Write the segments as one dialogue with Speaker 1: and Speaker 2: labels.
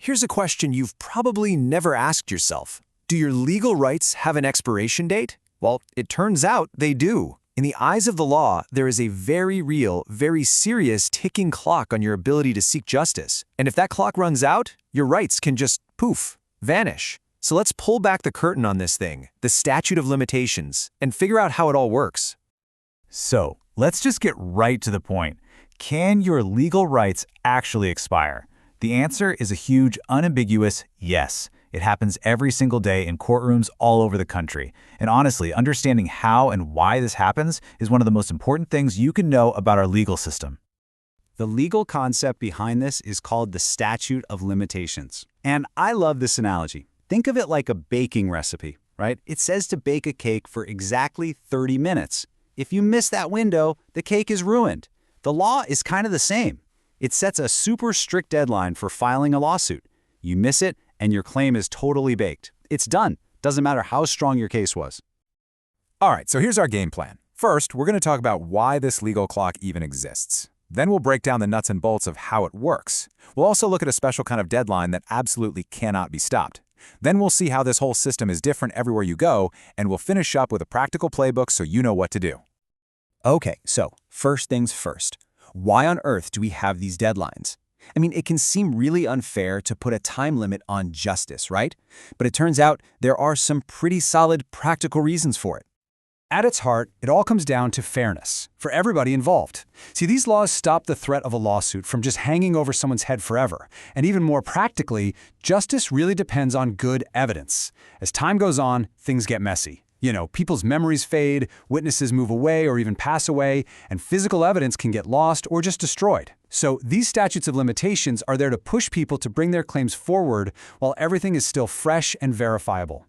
Speaker 1: Here's a question you've probably never asked yourself. Do your legal rights have an expiration date? Well, it turns out they do. In the eyes of the law, there is a very real, very serious ticking clock on your ability to seek justice. And if that clock runs out, your rights can just poof, vanish. So let's pull back the curtain on this thing, the statute of limitations, and figure out how it all works.
Speaker 2: So, let's just get right to the point. Can your legal rights actually expire? The answer is a huge, unambiguous yes. It happens every single day in courtrooms all over the country. And honestly, understanding how and why this happens is one of the most important things you can know about our legal system.
Speaker 3: The legal concept behind this is called the statute of limitations. And I love this analogy. Think of it like a baking recipe, right? It says to bake a cake for exactly 30 minutes. If you miss that window, the cake is ruined. The law is kind of the same. It sets a super strict deadline for filing a lawsuit. You miss it, and your claim is totally baked. It's done. Doesn't matter how strong your case was.
Speaker 4: All right, so here's our game plan. First, we're going to talk about why this legal clock even exists. Then we'll break down the nuts and bolts of how it works. We'll also look at a special kind of deadline that absolutely cannot be stopped. Then we'll see how this whole system is different everywhere you go, and we'll finish up with a practical playbook so you know what to do.
Speaker 1: Okay, so first things first. Why on earth do we have these deadlines? I mean, it can seem really unfair to put a time limit on justice, right? But it turns out there are some pretty solid practical reasons for it.
Speaker 3: At its heart, it all comes down to fairness for everybody involved. See, these laws stop the threat of a lawsuit from just hanging over someone's head forever. And even more practically, justice really depends on good evidence. As time goes on, things get messy. People's memories fade, witnesses move away or even pass away, and physical evidence can get lost or just destroyed. So these statutes of limitations are there to push people to bring their claims forward while everything is still fresh and verifiable.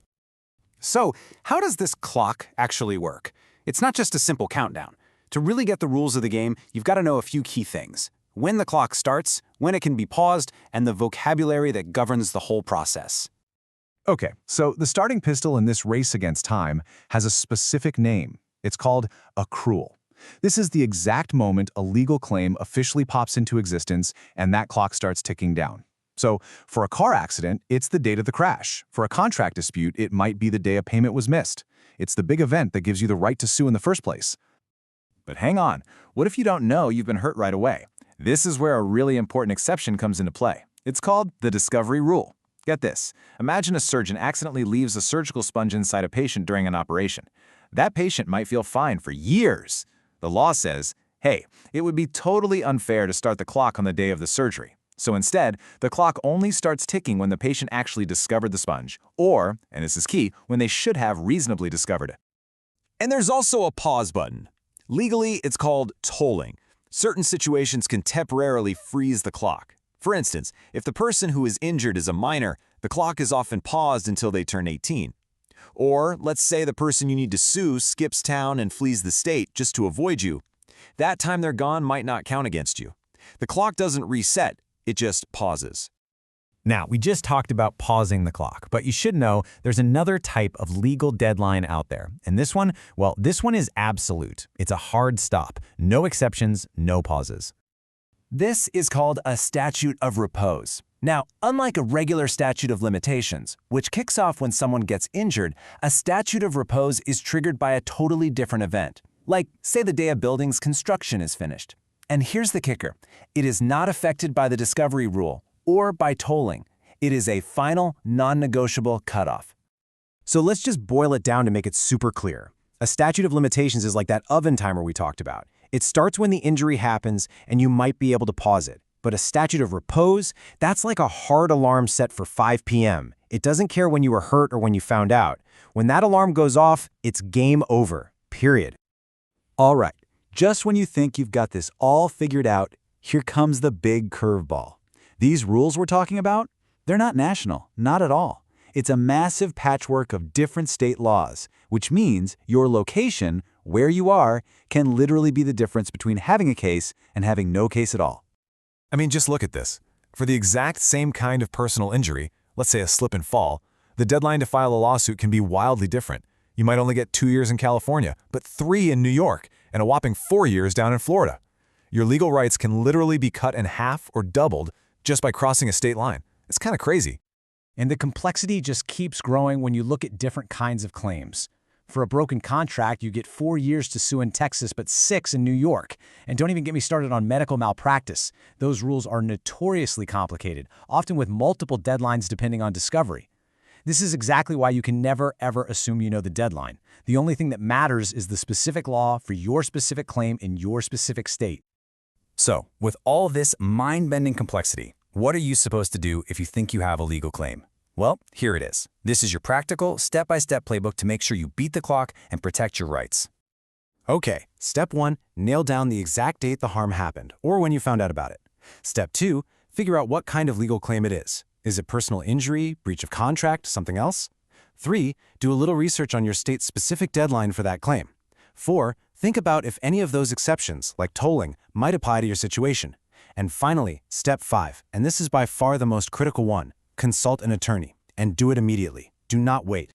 Speaker 4: So, how does this clock actually work? It's not just a simple countdown. To really get the rules of the game, you've got to know a few key things. When the clock starts, when it can be paused, and the vocabulary that governs the whole process.
Speaker 5: Okay, so the starting pistol in this race against time has a specific name. It's called accrual. This is the exact moment a legal claim officially pops into existence and that clock starts ticking down. So, for a car accident, it's the date of the crash. For a contract dispute, it might be the day a payment was missed. It's the big event that gives you the right to sue in the first place.
Speaker 4: But hang on, what if you don't know you've been hurt right away? This is where a really important exception comes into play. It's called the discovery rule. Get this. Imagine a surgeon accidentally leaves a surgical sponge inside a patient during an operation. That patient might feel fine for years. The law says, hey, it would be totally unfair to start the clock on the day of the surgery. So instead, the clock only starts ticking when the patient actually discovered the sponge, or, and this is key, when they should have reasonably discovered it.
Speaker 1: And there's also a pause button. Legally, it's called tolling. Certain situations can temporarily freeze the clock. For instance, if the person who is injured is a minor, the clock is often paused until they turn 18. Or, let's say the person you need to sue skips town and flees the state just to avoid you. That time they're gone might not count against you. The clock doesn't reset, it just pauses.
Speaker 2: Now, we just talked about pausing the clock, but you should know there's another type of legal deadline out there. And this one, well, this one is absolute. It's a hard stop. No exceptions, no pauses.
Speaker 1: This is called a statute of repose. Now, unlike a regular statute of limitations, which kicks off when someone gets injured, a statute of repose is triggered by a totally different event. Like, say the day a building's construction is finished. And here's the kicker. It is not affected by the discovery rule or by tolling. It is a final, non-negotiable cutoff. So let's just boil it down to make it super clear. A statute of limitations is like that oven timer we talked about. It starts when the injury happens, and you might be able to pause it. But a statute of repose, that's like a hard alarm set for 5 p.m. It doesn't care when you were hurt or when you found out. When that alarm goes off, it's game over, period.
Speaker 3: All right, just when you think you've got this all figured out, here comes the big curveball. These rules we're talking about, they're not national, not at all. It's a massive patchwork of different state laws, which means your location, where you are, can literally be the difference between having a case and having no case at all.
Speaker 4: I mean, just look at this. For the exact same kind of personal injury, let's say a slip and fall, the deadline to file a lawsuit can be wildly different. You might only get 2 years in California, but 3 in New York, and a whopping 4 years down in Florida. Your legal rights can literally be cut in half or doubled just by crossing a state line.
Speaker 1: It's kind of crazy.
Speaker 3: And the complexity just keeps growing when you look at different kinds of claims. For a broken contract, you get 4 years to sue in Texas, but 6 in New York. And don't even get me started on medical malpractice. Those rules are notoriously complicated, often with multiple deadlines depending on discovery. This is exactly why you can never, ever assume you know the deadline. The only thing that matters is the specific law for your specific claim in your specific state.
Speaker 1: So, with all this mind-bending complexity, what are you supposed to do if you think you have a legal claim? Well, here it is. This is your practical, step-by-step playbook to make sure you beat the clock and protect your rights. Okay, step 1, nail down the exact date the harm happened, or when you found out about it. Step 2, figure out what kind of legal claim it is. Is it personal injury, breach of contract, something else? 3, do a little research on your state's specific deadline for that claim. 4, think about if any of those exceptions, like tolling, might apply to your situation. And finally, step 5, and this is by far the most critical one, consult an attorney, and do it immediately. Do not wait.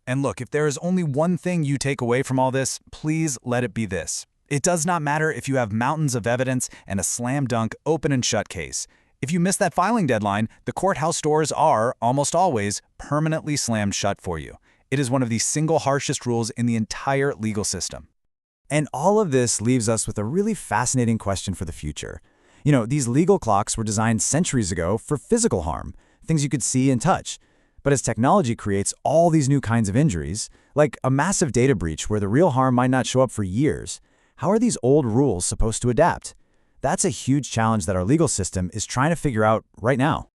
Speaker 2: And look, if there is only one thing you take away from all this, please let it be this. It does not matter if you have mountains of evidence and a slam-dunk open and shut case. If you miss that filing deadline, the courthouse doors are, almost always, permanently slammed shut for you. It is one of the single harshest rules in the entire legal system.
Speaker 1: And all of this leaves us with a really fascinating question for the future. You know, these legal clocks were designed centuries ago for physical harm, things you could see and touch. But as technology creates all these new kinds of injuries, like a massive data breach where the real harm might not show up for years, how are these old rules supposed to adapt? That's a huge challenge that our legal system is trying to figure out right now.